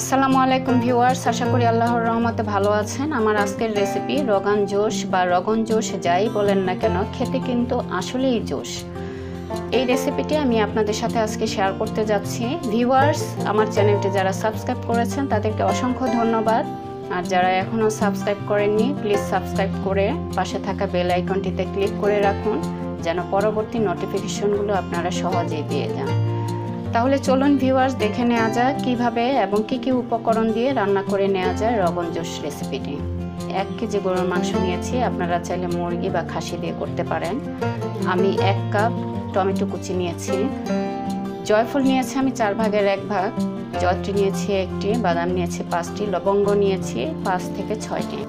আসসালামু আলাইকুম ভিউয়ার্স, আশা করি আল্লাহর রহমতে ভালো আছেন। আমার আজকের রেসিপি রোগান জোশ বা রগন জোশ যাই বলেন না কেন, খেতে কিন্তু আসলেই জোশ। এই রেসিপিটি আমি আপনাদের সাথে আজকে শেয়ার করতে যাচ্ছি। ভিউয়ার্স, আমার চ্যানেলটি যারা সাবস্ক্রাইব করেছেন তাদেরকে অসংখ্য ধন্যবাদ, আর যারা এখনও সাবস্ক্রাইব করেননি প্লিজ সাবস্ক্রাইব করে পাশে থাকা বেল আইকনটিতে ক্লিক করে রাখুন, যেন পরবর্তী নোটিফিকেশনগুলো আপনারা সহজেই পেয়ে যান। তাহলে চলুন ভিউয়ার্স, দেখে নেওয়া যায় কিভাবে এবং কি কি উপকরণ দিয়ে রান্না করে নেওয়া যায় রগন জোশ রেসিপিটি। 1 কেজি গরুর মাংস নিয়েছি, আপনারা চাইলে মুরগি বা খাসি দিয়ে করতে পারেন। আমি 1 কাপ টমেটো কুচি নিয়েছি, জয়ফল নিয়েছি আমি 4 ভাগের 1 ভাগ, জয়ত্রী নিয়েছি 1টি, বাদাম নিয়েছি 5টি, লবঙ্গ নিয়েছি 5 থেকে 6টি,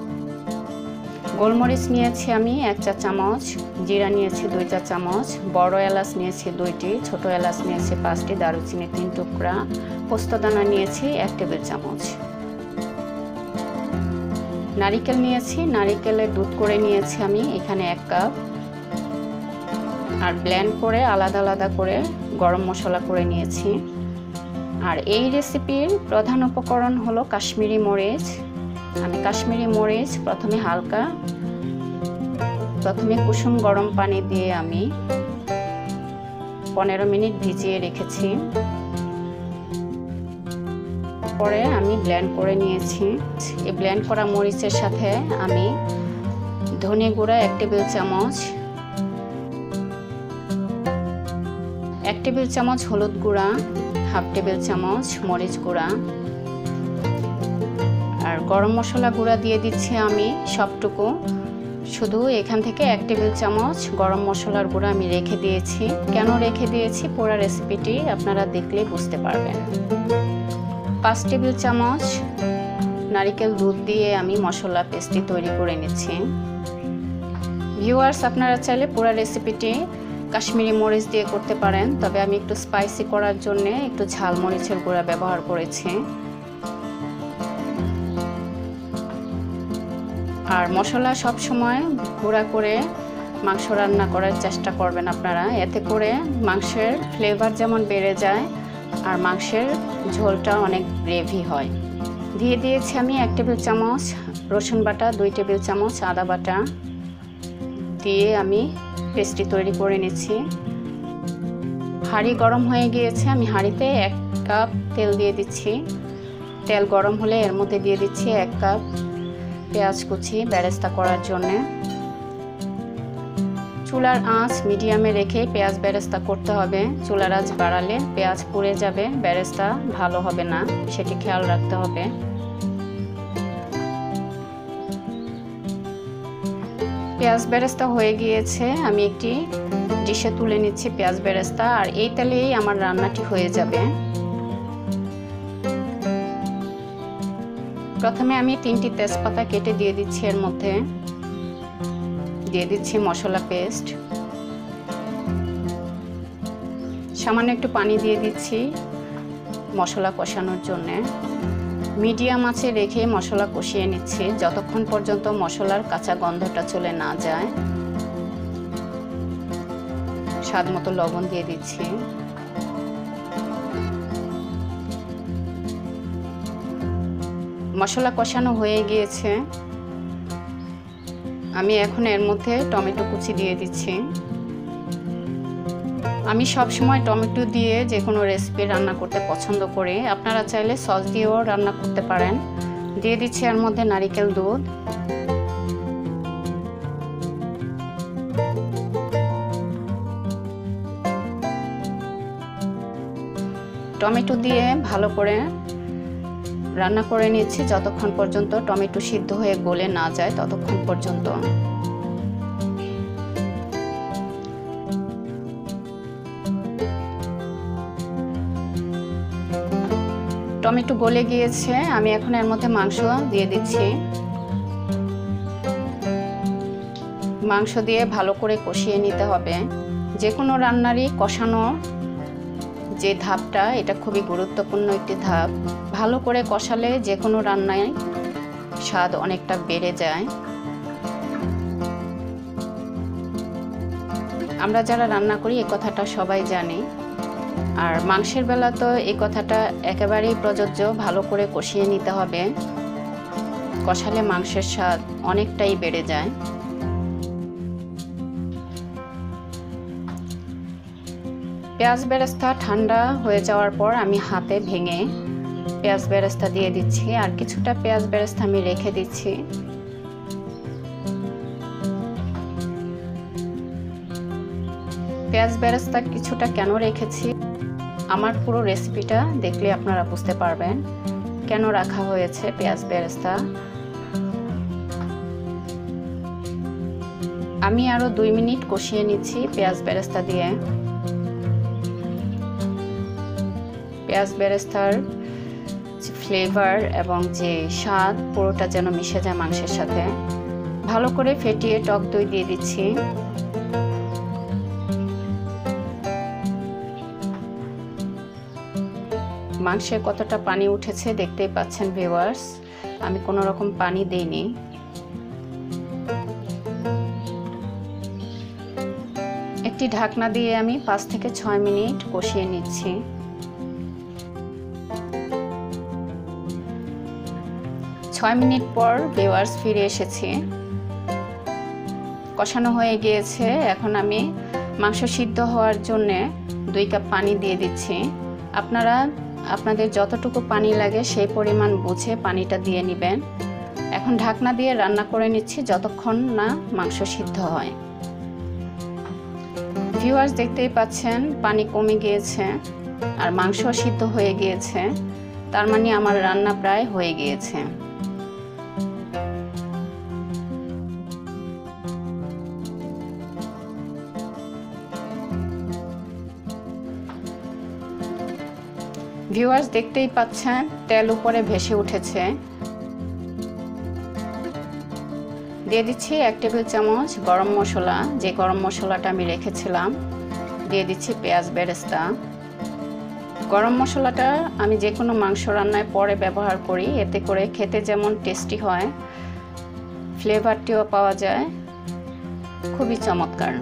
গোলমরিচ নিয়েছি আমি 1 চা চামচ, জিরা নিয়েছি 2 চা চামচ, বড় এলাচ নিয়েছি 2টি, ছোট এলাচ নিয়েছি 5টি, দারুচিনি 3 টুকরা, পোস্তদানা নিয়েছি 1 টেবিল চামচ, নারিকেল নিয়েছি, নারিকেলের দুধ করে নিয়েছি আমি এখানে 1 কাপ, আর ব্লেন্ড করে আলাদা আলাদা করে গরম মশলা করে নিয়েছি। আর এই রেসিপির প্রধান উপকরণ হলো কাশ্মীরি মরিচ। আমি কাশ্মীরি মরিচ প্রথমে কুসুম গরম পানি দিয়ে আমি 15 মিনিট ভিজিয়ে রেখেছি, পরে আমি ব্লেন্ড করে নিয়েছি। এই ব্লেন্ড করা মরিচের সাথে আমি ধনে গুঁড়া 1 টেবিল চামচ, 1 টেবিল চামচ হলুদ গুঁড়া, 1/2 টেবিল চামচ মরিচ গুঁড়া, আর গরম মশলা গুঁড়া দিয়ে দিচ্ছি আমি সবটুকু। শুধু এখান থেকে 1 টেবিল চামচ গরম মশলার গুঁড়া আমি রেখে দিয়েছি। কেন রেখে দিয়েছি পুরো রেসিপিটি আপনারা দেখলে বুঝতে পারবেন। 5 টেবিল চামচ নারিকেল দুধ দিয়ে আমি মশলা পেস্টটি তৈরি করে নিচ্ছি। ভিউয়ার্স, আপনারা চাইলে পুরো রেসিপিটি কাশ্মীরি মরিচ দিয়ে করতে পারেন, তবে আমি একটু স্পাইসি করার জন্য একটু ঝাল মরিচের গুঁড়া ব্যবহার করেছি। আর মশলা সব সময় গুঁড়া করে মাংস রান্না করার চেষ্টা করবেন আপনারা, এতে করে মাংসের ফ্লেভার যেমন বেড়ে যায় আর মাংসের ঝোলটা অনেক গ্রেভি হয়। দিয়ে দিয়েছি আমি 1 টেবিল চামচ রসুন বাটা, 2 টেবিল চামচ আদা বাটা দিয়ে আমি পেস্টটি তৈরি করে নিচ্ছি। হাঁড়ি গরম হয়ে গিয়েছে, আমি হাঁড়িতে 1 কাপ তেল দিয়ে দিচ্ছি। তেল গরম হলে এর মধ্যে দিয়ে দিচ্ছি 1 কাপ পেঁয়াজ কুচি বেরেস্তা করার জন্যে। চুলার আঁচ মিডিয়ামে রেখে পেঁয়াজ বেরেস্তা করতে হবে। চুলার আঁচ বাড়ালে পেঁয়াজ পুড়ে যাবে, বেরেস্তা ভালো হবে না, সেটি খেয়াল রাখতে হবে। পেঁয়াজ বেরেস্তা হয়ে গিয়েছে, আমি একটি ডিশে তুলে নিচ্ছি পেঁয়াজ বেরেস্তা, আর এই তেলেই আমার রান্নাটি হয়ে যাবে। প্রথমে আমি 3টি তেজপাতা কেটে দিয়ে দিচ্ছি, এর মধ্যে দিয়ে দিচ্ছি মশলা পেস্ট, সামান্য একটু পানি দিয়ে দিচ্ছি মশলা কষানোর জন্যে। মিডিয়াম আঁচে রেখে মশলা কষিয়ে নিচ্ছি যতক্ষণ পর্যন্ত মশলার কাঁচা গন্ধটা চলে না যায়। স্বাদ মতো লবণ দিয়ে দিচ্ছি। মশলা কষানো হয়ে গিয়েছে, আমি এখন এর মধ্যে টমেটো কুচি দিয়ে দিচ্ছি। আমি সব সময় টমেটো দিয়ে যে কোনো রেসিপি রান্না করতে পছন্দ করি, আপনারা চাইলে সস দিয়েও রান্না করতে পারেন। দিয়ে দিচ্ছি এর মধ্যে নারিকেল দুধ, টমেটো দিয়ে ভালো করে রান্না করে নিচ্ছি যতক্ষণ পর্যন্ত টমেটো সিদ্ধ হয়ে গলে না যায় ততক্ষণ পর্যন্ত। টমেটো গলে গিয়েছে, আমি এখন এর মধ্যে মাংস দিয়ে দিচ্ছি। মাংস দিয়ে ভালো করে কষিয়ে নিতে হবে। যে কোনো রান্নারই কষানো যে ধাপটা, এটা খুবই গুরুত্বপূর্ণ একটি ধাপ। ভালো করে কষালে যে কোনো রান্নায় স্বাদ অনেকটা বেড়ে যায়। আমরা যারা রান্না করি এই কথাটা সবাই জানি। আর মাংসের বেলা তো এই কথাটা একেবারেই প্রযোজ্য, ভালো করে কষিয়ে নিতে হবে, কষালে মাংসের স্বাদ অনেকটাই বেড়ে যায়। পেঁয়াজ বেরেস্তা ঠান্ডা হয়ে যাওয়ার পর আমি হাতে ভেঙে পেঁয়াজ বেরেস্তা দিয়ে দিচ্ছি, আর কিছুটা পেঁয়াজ বেরেস্তা আমি রেখে দিচ্ছি। পেঁয়াজ বেরেস্তা কিছুটা কেন রেখেছি, আমার পুরো রেসিপিটা দেখলে আপনারা বুঝতে পারবেন কেন রাখা হয়েছে পেঁয়াজ বেরেস্তা। আমি আরো 2 মিনিট কষিয়ে নিচ্ছি পেঁয়াজ বেরেস্তা দিয়ে। পেঁয়াজ বেরেস্তার ফ্লেভার এবং যে স্বাদ পুরোটা যেন মিশে যায় মাংসের সাথে। ভালো করে ফেটিয়ে টক দই দিয়ে দিচ্ছি। মাংসে কতটা পানি উঠেছে দেখতেই পাচ্ছেন ভিউয়ার্স, আমি কোনো রকম পানি দেইনি। একটি ঢাকনা দিয়ে আমি 5 থেকে 6 মিনিট কষিয়ে নিচ্ছি। 6 মিনিট পর ভিউয়ার্স ফিরে এসেছি, কষানো হয়ে গিয়েছে। এখন আমি মাংস সিদ্ধ হওয়ার জন্য 2 কাপ পানি দিয়ে দিচ্ছি। আপনারা আপনাদের যতটুকু পানি লাগে সেই পরিমাণ বুঝে পানিটা দিয়ে নেবেন। এখন ঢাকনা দিয়ে রান্না করে নিচ্ছি যতক্ষণ না মাংস সিদ্ধ হয়। ভিউয়ার্স দেখতেই পাচ্ছেন পানি কমে গিয়েছে আর মাংস সিদ্ধ হয়ে গিয়েছে, তার মানে আমার রান্না প্রায় হয়ে গিয়েছে। ভিউয়ার্স দেখতেই পাচ্ছেন তেল উপরে ভেসে উঠেছে। দিয়ে দিচ্ছি 1 টেবিল চামচ গরম মশলা, যে গরম মশলাটা আমি রেখেছিলাম। দিয়ে দিচ্ছি পেঁয়াজ বেরেস্তা। গরম মশলাটা আমি যে কোনো মাংস রান্নায় পরে ব্যবহার করি, এতে করে খেতে যেমন টেস্টি হয়, ফ্লেভারটিও পাওয়া যায়, খুবই চমৎকার।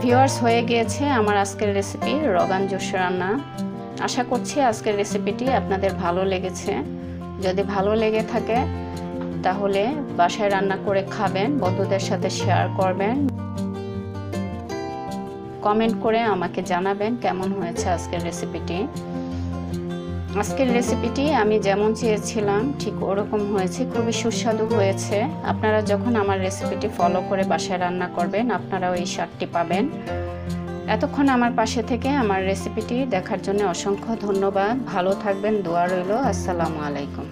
ভিউয়ার্স হয়ে গিয়েছে আমার আজকের রেসিপি রোগান জোশ রান্না। আশা করছি আজকের রেসিপিটি আপনাদের ভালো লেগেছে। যদি ভালো লেগে থাকে তাহলে বাসায় রান্না করে খাবেন, বন্ধুদের সাথে শেয়ার করবেন, কমেন্ট করে আমাকে জানাবেন কেমন হয়েছে আজকের রেসিপিটি। আজকের রেসিপিটি আমি যেমন চেয়েছিলাম ঠিক ওরকম হয়েছে, খুবই সুস্বাদু হয়েছে। আপনারা যখন আমার রেসিপিটি ফলো করে বাসায় রান্না করবেন আপনারাও এই স্বাদটি পাবেন। এতক্ষণ আমার পাশে থেকে আমার রেসিপিটি দেখার জন্য অসংখ্য ধন্যবাদ। ভালো থাকবেন, দোয়া রইল। আসসালামু আলাইকুম।